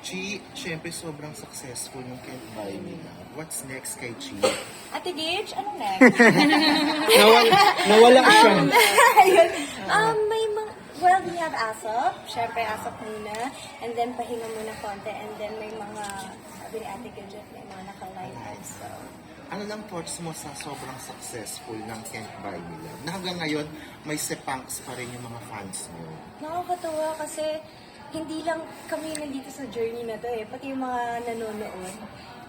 Chi, syempre sobrang successful yung Can't Buy Me Love. What's next kay Chi? Ate Gage, ano next? Nawala siya. Ayun. May mga, well, we have ASAP. Syempre, ASAP muna. And then, pahinga muna konti. And then, may mga, sabi ni Ate Gage, may mga naka-line up. So, Ano lang thoughts mo sa sobrang successful ng Can't Buy Me Love? Na hanggang ngayon, may sepangs pa rin yung mga fans mo. nakakatawa kasi hindi lang kami nandito sa journey na to pati yung mga nanonood.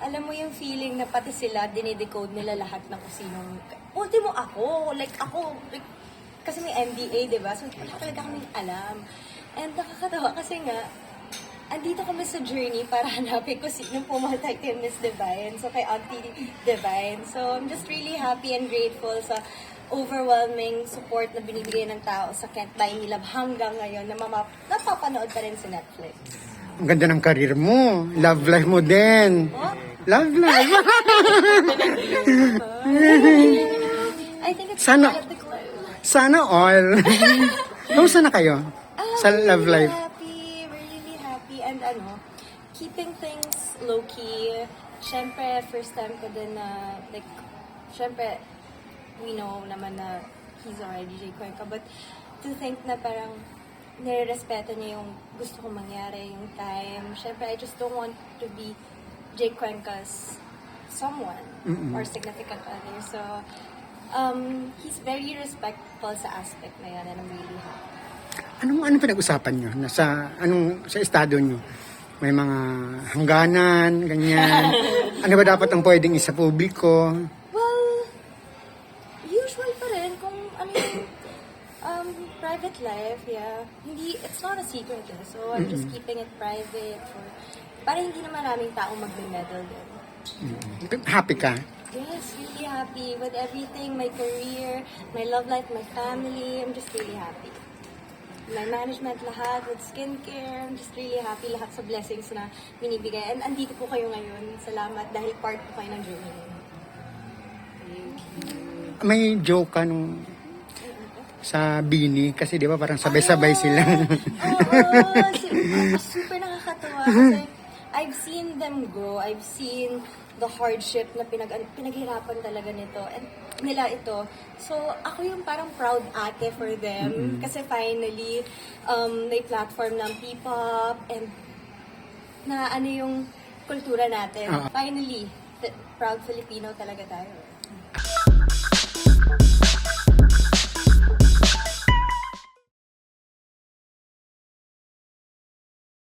Alam mo yung feeling na pati sila, dinidecode nila lahat ng kung sinong, ultimo ako, like, kasi may NDA, di ba? So, wala talaga kaming alam. And nakakatawa kasi nga, andito kami sa journey para hanapin ko sinong pumatay kay Miss Divine, so kay Auntie Divine. So, I'm just really happy and grateful sa overwhelming support na binibigay ng tao sa Can't Buy Me Love hanggang ngayon na napapanood pa rin sa Netflix. Ang ganda ng karir mo. Love life mo din. Oh? Love life. I think it's Sana- part of the clue. Sana all. Kamusta na kayo? Sa love life. We're really happy and keeping things low-key. Siyempre, first time ko din na, like, siyempre, we know naman na he's already Jay Cuenca, but to think na parang nire-respeto niya yung gusto kong mangyari, yung time. Siyempre, I just don't want to be Jay Cuenca's someone or significant other. So, he's very respectful sa aspect na yan and I'm really happy. Anong pinag-usapan nyo? Sa estado nyo? May mga hangganan, ganyan. Ano ba dapat ang pwedeng isa publiko? Well, usual pa rin kung ano yung private life, yeah. It's not a secret so I'm just keeping it private para hindi naman maraming taong magme-meddle din. Happy ka? Yes, really happy with everything, my career, my love life, my family. I'm just really happy. My management lahat with skincare. I'm just really happy lahat sa blessings na binibigay. And andito po kayo ngayon. Salamat dahil part po kayo ng journey. May joke ka nung sa Bini kasi di ba parang sabay-sabay sila. Super nakakatawa kasi I've seen them grow. I've seen the hardship na pinaghirapan talaga nila ito. So, ako yung parang proud ate for them kasi finally may platform ng P-pop and na yung kultura natin. Finally, proud Filipino talaga tayo.